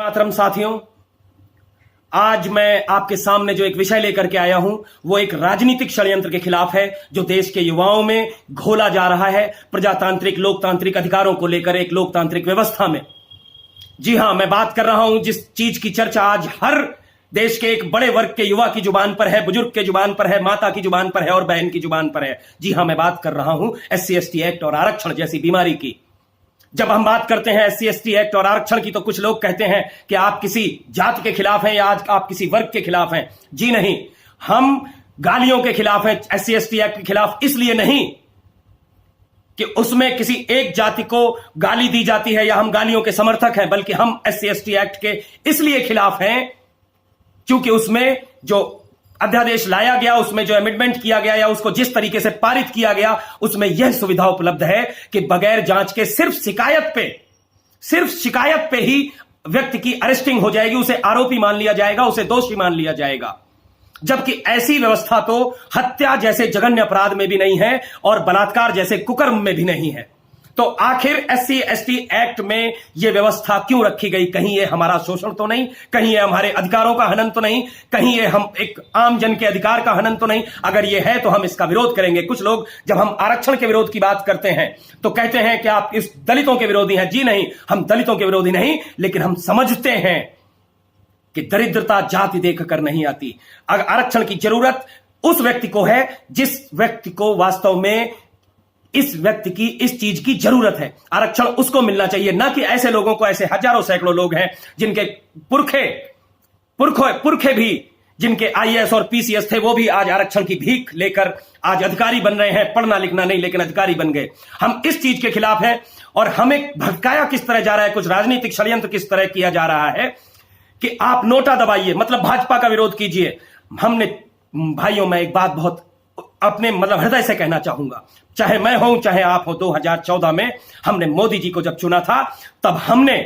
मातरम साथियों, आज मैं आपके सामने जो एक विषय लेकर के आया हूं वो एक राजनीतिक षड्यंत्र के खिलाफ है जो देश के युवाओं में घोला जा रहा है प्रजातांत्रिक लोकतांत्रिक अधिकारों को लेकर एक लोकतांत्रिक व्यवस्था में। जी हां, मैं बात कर रहा हूं जिस चीज की चर्चा आज हर देश के एक बड़े वर्ग के युवा की जुबान पर है, बुजुर्ग के जुबान पर है, माता की जुबान पर है और बहन की जुबान पर है। जी हां, मैं बात कर रहा हूं SC/ST एक्ट और आरक्षण जैसी बीमारी की। जब हम बात करते हैं SC/ST एक्ट और आरक्षण की तो कुछ लोग कहते हैं कि आप किसी जाति के खिलाफ हैं या आज आप किसी वर्ग के खिलाफ हैं। जी नहीं, हम गालियों के खिलाफ हैं। SC/ST एक्ट के खिलाफ इसलिए नहीं कि उसमें किसी एक जाति को गाली दी जाती है या हम गालियों के समर्थक हैं, बल्कि हम SC/ST एक्ट के इसलिए खिलाफ हैं क्योंकि उसमें जो अध्यादेश लाया गया, उसमें जो अमेंडमेंट किया गया या उसको जिस तरीके से पारित किया गया, उसमें यह सुविधा उपलब्ध है कि बगैर जांच के सिर्फ शिकायत पे ही व्यक्ति की अरेस्टिंग हो जाएगी, उसे आरोपी मान लिया जाएगा, उसे दोषी मान लिया जाएगा। जबकि ऐसी व्यवस्था तो हत्या जैसे जघन्य अपराध में भी नहीं है और बलात्कार जैसे कुकर्म में भी नहीं है। तो आखिर SC/ST एक्ट में यह व्यवस्था क्यों रखी गई? कहीं यह हमारा शोषण तो नहीं, कहीं यह हमारे अधिकारों का हनन तो नहीं, कहीं यह हम एक आम जन के अधिकार का हनन तो नहीं? अगर यह है तो हम इसका विरोध करेंगे। कुछ लोग जब हम आरक्षण के विरोध की बात करते हैं तो कहते हैं कि आप इस दलितों के विरोधी हैं। जी नहीं, हम दलितों के विरोधी नहीं, लेकिन हम समझते हैं कि दरिद्रता जाति देखकर नहीं आती। अगर आरक्षण की जरूरत उस व्यक्ति को है जिस व्यक्ति को वास्तव में इस व्यक्ति की इस चीज की जरूरत है। आरक्षण उसको मिलना चाहिए, ना कि ऐसे लोगों को। ऐसे हजारों सैकड़ों लोग हैं जिनके पुरखे भी, जिनके IAS और PCS थे, वो भी आज आरक्षण की भीख लेकर आज अधिकारी बन रहे हैं। पढ़ना लिखना नहीं, लेकिन अधिकारी बन गए। हम इस चीज के खिलाफ हैं और हमें भटकाया किस तरह जा रहा है, कुछ राजनीतिक षड्यंत्र किस तरह किया जा रहा है कि आप नोटा दबाइए, मतलब भाजपा का विरोध कीजिए। हमने भाइयों, मैं एक बात बहुत अपने हृदय से कहना चाहूंगा, चाहे मैं हूं चाहे आप हो, 2014 में हमने मोदी जी को जब चुना था, तब हमने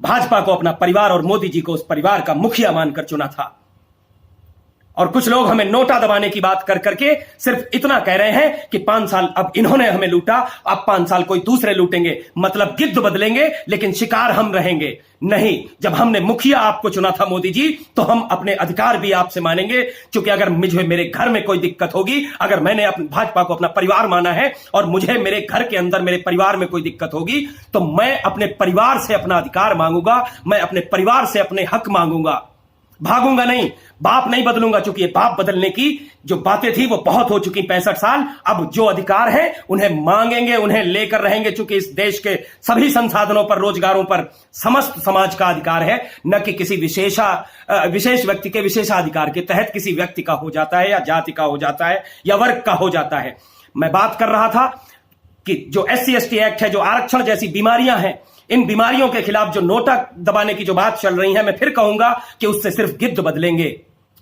भाजपा को अपना परिवार और मोदी जी को उस परिवार का मुखिया मानकर चुना था। और कुछ लोग हमें नोटा दबाने की बात कर करके सिर्फ इतना कह रहे हैं कि 5 साल अब इन्होंने हमें लूटा, अब 5 साल कोई दूसरे लूटेंगे, मतलब गिद्ध बदलेंगे लेकिन शिकार हम रहेंगे। नहीं, जब हमने मुखिया आपको चुना था मोदी जी, तो हम अपने अधिकार भी आपसे मानेंगे। क्योंकि अगर मुझे मेरे घर में कोई दिक्कत होगी, अगर मैंने अपनी भाजपा को अपना परिवार माना है और मुझे मेरे घर के अंदर मेरे परिवार में कोई दिक्कत होगी, तो मैं अपने परिवार से अपना अधिकार मांगूंगा, मैं अपने परिवार से अपने हक मांगूंगा, भागूंगा नहीं। बाप नहीं बदलूंगा, क्योंकि ये बाप बदलने की जो बातें थी वो बहुत हो चुकी। 65 साल, अब जो अधिकार है उन्हें मांगेंगे, उन्हें लेकर रहेंगे। चूंकि इस देश के सभी संसाधनों पर, रोजगारों पर समस्त समाज का अधिकार है, न कि किसी विशेष व्यक्ति के विशेषाधिकार के तहत किसी व्यक्ति का हो जाता है या जाति का हो जाता है या वर्ग का हो जाता है। मैं बात कर रहा था कि जो SC/ST एक्ट है, जो आरक्षण जैसी बीमारियां हैं, इन बीमारियों के खिलाफ जो नोटा दबाने की जो बात चल रही है, मैं फिर कहूंगा कि उससे सिर्फ गिद्ध बदलेंगे।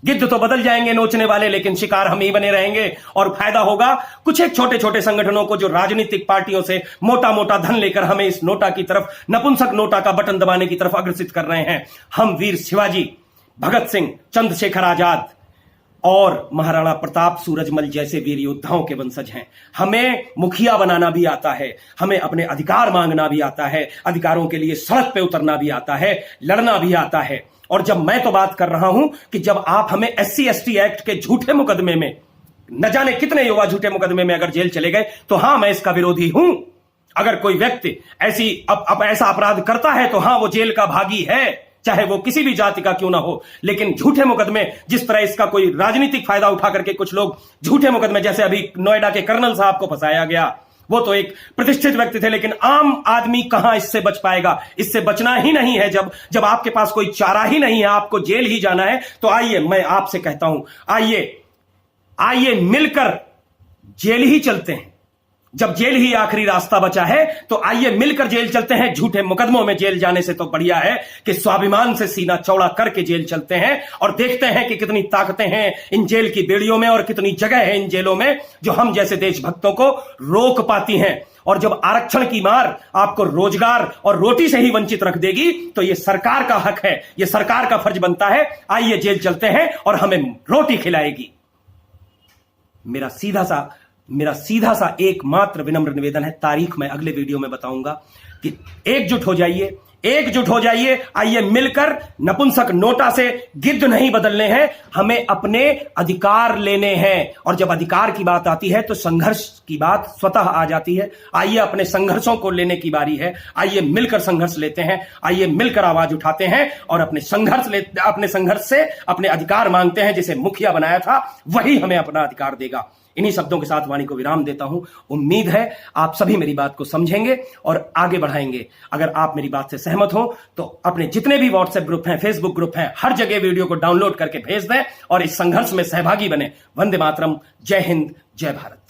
गिद्ध तो बदल जाएंगे नोचने वाले, लेकिन शिकार हम ही बने रहेंगे। और फायदा होगा कुछ एक छोटे छोटे संगठनों को, जो राजनीतिक पार्टियों से मोटा मोटा धन लेकर हमें इस नोटा की तरफ, नपुंसक नोटा का बटन दबाने की तरफ अग्रसित कर रहे हैं। हम वीर शिवाजी, भगत सिंह, चंद्रशेखर आजाद और महाराणा प्रताप, सूरजमल जैसे वीर योद्धाओं के वंशज हैं। हमें मुखिया बनाना भी आता है, हमें अपने अधिकार मांगना भी आता है, अधिकारों के लिए सड़क पे उतरना भी आता है, लड़ना भी आता है। और जब मैं तो बात कर रहा हूं कि जब आप हमें SC/ST एक्ट के झूठे मुकदमे में, न जाने कितने युवा झूठे मुकदमे में अगर जेल चले गए, तो हां, मैं इसका विरोधी हूं। अगर कोई व्यक्ति ऐसा अपराध करता है तो हां, वो जेल का भागी है, चाहे वो किसी भी जाति का क्यों ना हो। लेकिन झूठे मुकदमे, जिस तरह इसका कोई राजनीतिक फायदा उठा करके कुछ लोग झूठे मुकदमे, जैसे अभी नोएडा के कर्नल साहब को फंसाया गया, वो तो एक प्रतिष्ठित व्यक्ति थे, लेकिन आम आदमी कहां इससे बच पाएगा? इससे बचना ही नहीं है। जब आपके पास कोई चारा ही नहीं है, आपको जेल ही जाना है, तो आइए, मैं आपसे कहता हूं, आइए मिलकर जेल ही चलते हैं। जब जेल ही आखिरी रास्ता बचा है, तो आइए मिलकर जेल चलते हैं। झूठे मुकदमों में जेल जाने से तो बढ़िया है कि स्वाभिमान से सीना चौड़ा करके जेल चलते हैं और देखते हैं कि कितनी ताकतें हैं इन जेल की बेड़ियों में और कितनी जगह है इन जेलों में जो हम जैसे देशभक्तों को रोक पाती हैं। और जब आरक्षण की मार आपको रोजगार और रोटी से ही वंचित रख देगी, तो यह सरकार का हक है, यह सरकार का फर्ज बनता है। आइए जेल चलते हैं और हमें रोटी खिलाएगी। मेरा सीधा सा एकमात्र विनम्र निवेदन है, तारीख मैं अगले वीडियो में बताऊंगा, कि एकजुट हो जाइए, एकजुट हो जाइए, आइए मिलकर, नपुंसक नोटा से गिद्ध नहीं बदलने हैं, हमें अपने अधिकार लेने हैं। और जब अधिकार की बात आती है तो संघर्ष की बात स्वतः आ जाती है। आइए अपने संघर्षों को लेने की बारी है, आइए मिलकर संघर्ष लेते हैं, आइए मिलकर आवाज उठाते हैं और अपने संघर्ष से अपने अधिकार मांगते हैं। जिसे मुखिया बनाया था वही हमें अपना अधिकार देगा। इन्हीं शब्दों के साथ वाणी को विराम देता हूं। उम्मीद है आप सभी मेरी बात को समझेंगे और आगे बढ़ाएंगे। अगर आप मेरी बात से सहमत हो तो अपने जितने भी व्हाट्सएप ग्रुप हैं, फेसबुक ग्रुप हैं, हर जगह वीडियो को डाउनलोड करके भेज दें और इस संघर्ष में सहभागी बने। वंदे मातरम। जय हिंद, जय भारत।